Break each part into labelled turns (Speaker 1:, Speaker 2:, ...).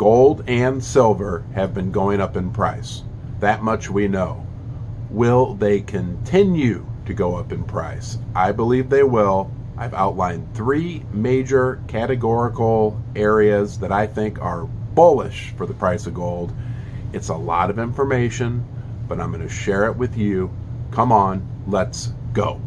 Speaker 1: Gold and silver have been going up in price. That much we know. Will they continue to go up in price? I believe they will. I've outlined 3 major categorical areas that I think are bullish for the price of gold. It's a lot of information, but I'm going to share it with you. Come on, let's go.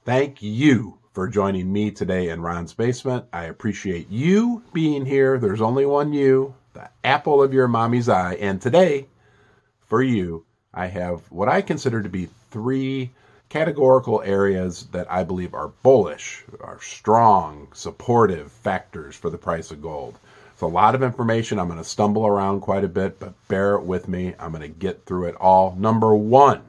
Speaker 1: Thank you for joining me today in Ron's Basement. I appreciate you being here. There's only one you, the apple of your mommy's eye. And today, for you, I have what I consider to be 3 categorical areas that I believe are bullish, are strong, supportive factors for the price of gold. It's a lot of information. I'm going to stumble around quite a bit, but bear with me. I'm going to get through it all. Number 1.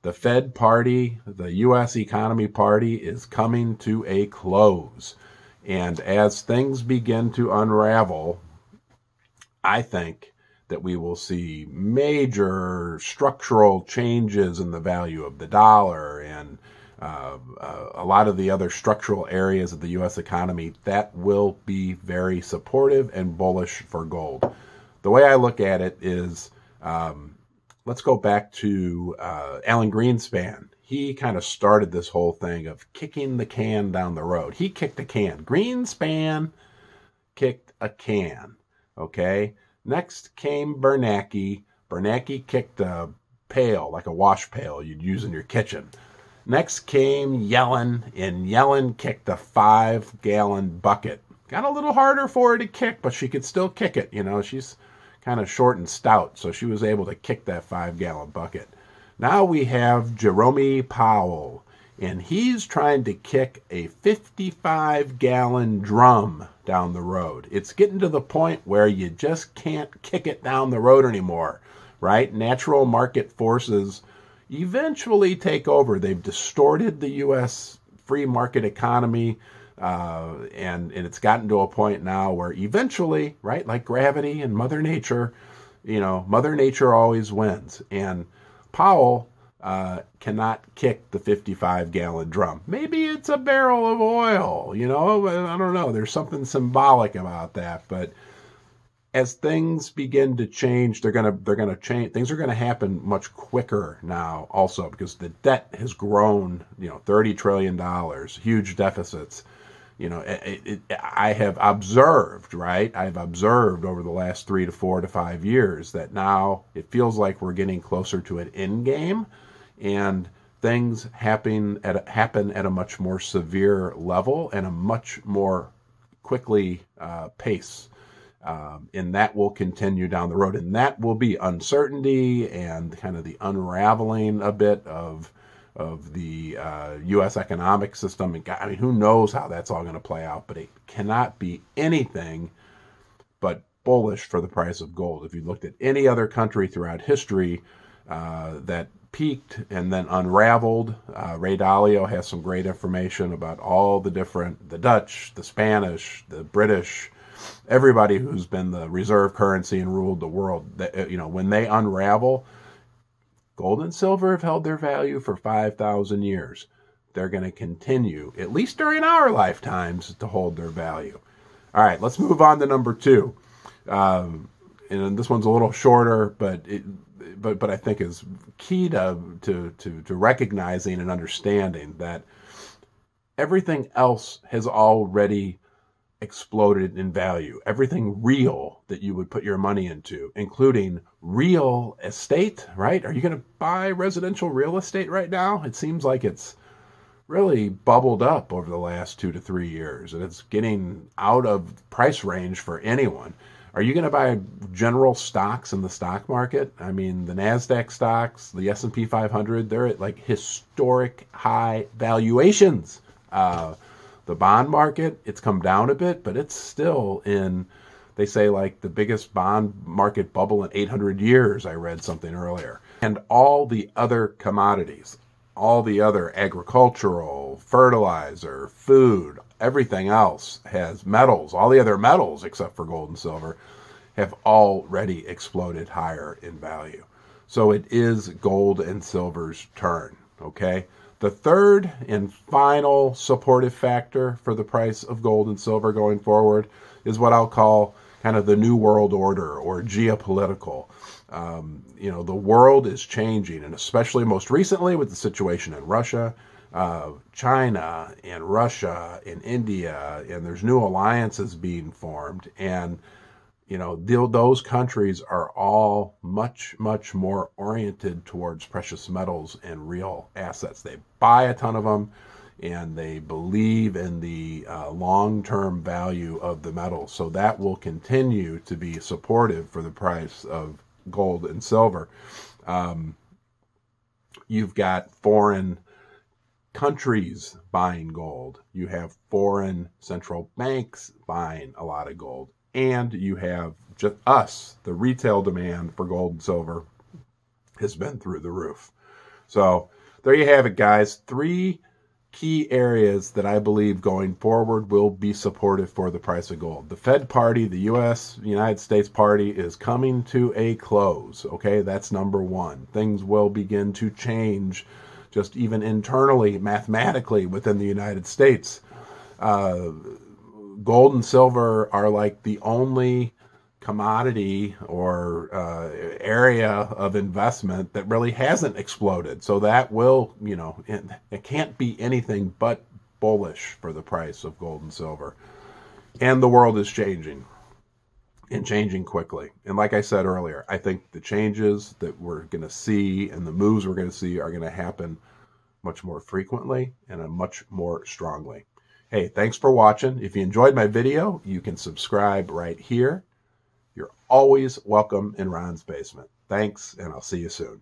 Speaker 1: The Fed party, the U.S. economy party, is coming to a close. And as things begin to unravel, I think that we will see major structural changes in the value of the dollar and a lot of the other structural areas of the U.S. economy that will be very supportive and bullish for gold. The way I look at it is, let's go back to Alan Greenspan. He kind of started this whole thing of kicking the can down the road. He kicked a can. Greenspan kicked a can. Okay? Next came Bernanke. Bernanke kicked a pail, like a wash pail you'd use in your kitchen. Next came Yellen, and Yellen kicked a 5-gallon bucket. Got a little harder for her to kick, but she could still kick it. You know, she's kind of short and stout, so she was able to kick that 5-gallon bucket. Now we have Jerome Powell, and he's trying to kick a 55-gallon drum down the road. It's getting to the point where you just can't kick it down the road anymore, right? Natural market forces eventually take over. They've distorted the U.S. free market economy, and it's gotten to a point now where eventually, right, like gravity and Mother Nature, you know, Mother Nature always wins. And Powell cannot kick the 55-gallon drum. Maybe it's a barrel of oil, you know, I don't know. There's something symbolic about that. But as things begin to change, they're gonna change. Things are gonna happen much quicker now, also because the debt has grown, you know, $30 trillion, huge deficits. You know, I have observed, right? I've observed over the last 3 to 4 to 5 years that now it feels like we're getting closer to an end game, and things happen at a much more severe level and a much more quickly pace. And that will continue down the road, and that will be uncertainty and kind of the unraveling a bit of the U.S. economic system. And I mean, who knows how that's all going to play out, but it cannot be anything but bullish for the price of gold. If you looked at any other country throughout history that peaked and then unraveled, Ray Dalio has some great information about all the Dutch, the Spanish, the British, everybody who's been the reserve currency and ruled the world. That, you know, when they unravel, gold and silver have held their value for 5,000 years. They're going to continue, at least during our lifetimes, to hold their value. All right, let's move on to number 2. And this one's a little shorter, but I think is key to recognizing and understanding that everything else has already exploded in value. Everything real that you would put your money into, including real estate, right? Are you going to buy residential real estate right now? It seems like it's really bubbled up over the last 2 to 3 years, and it's getting out of price range for anyone. Are you going to buy general stocks in the stock market? I mean, the NASDAQ stocks, the S&P 500, they're at like historic high valuations. The bond market, it's come down a bit, but it's still in, they say, like the biggest bond market bubble in 800 years, I read something earlier. And all the other commodities, all the other agricultural, fertilizer, food, everything else has metals, all the other metals except for gold and silver have already exploded higher in value. So it is gold and silver's turn, okay? The third and final supportive factor for the price of gold and silver going forward is what I'll call kind of the new world order or geopolitical. The world is changing, and especially most recently with the situation in Russia, China and Russia and India, and there's new alliances being formed. And those countries are all much, much more oriented towards precious metals and real assets. They buy a ton of them, and they believe in the long-term value of the metals. So that will continue to be supportive for the price of gold and silver. You've got foreign countries buying gold. You have foreign central banks buying a lot of gold. And you have just us, the retail demand for gold and silver has been through the roof. So there you have it, guys. 3 key areas that I believe going forward will be supportive for the price of gold. The Fed party, the United States party, is coming to a close. Okay, that's number 1. Things will begin to change just even internally, mathematically within the United States. Gold and silver are like the only commodity or area of investment that really hasn't exploded. So that will, it can't be anything but bullish for the price of gold and silver. And the world is changing, and changing quickly. And like I said earlier, I think the changes that we're going to see and the moves we're going to see are going to happen much more frequently and much more strongly. Hey, thanks for watching. If you enjoyed my video, you can subscribe right here. You're always welcome in Ron's Basement. Thanks, and I'll see you soon.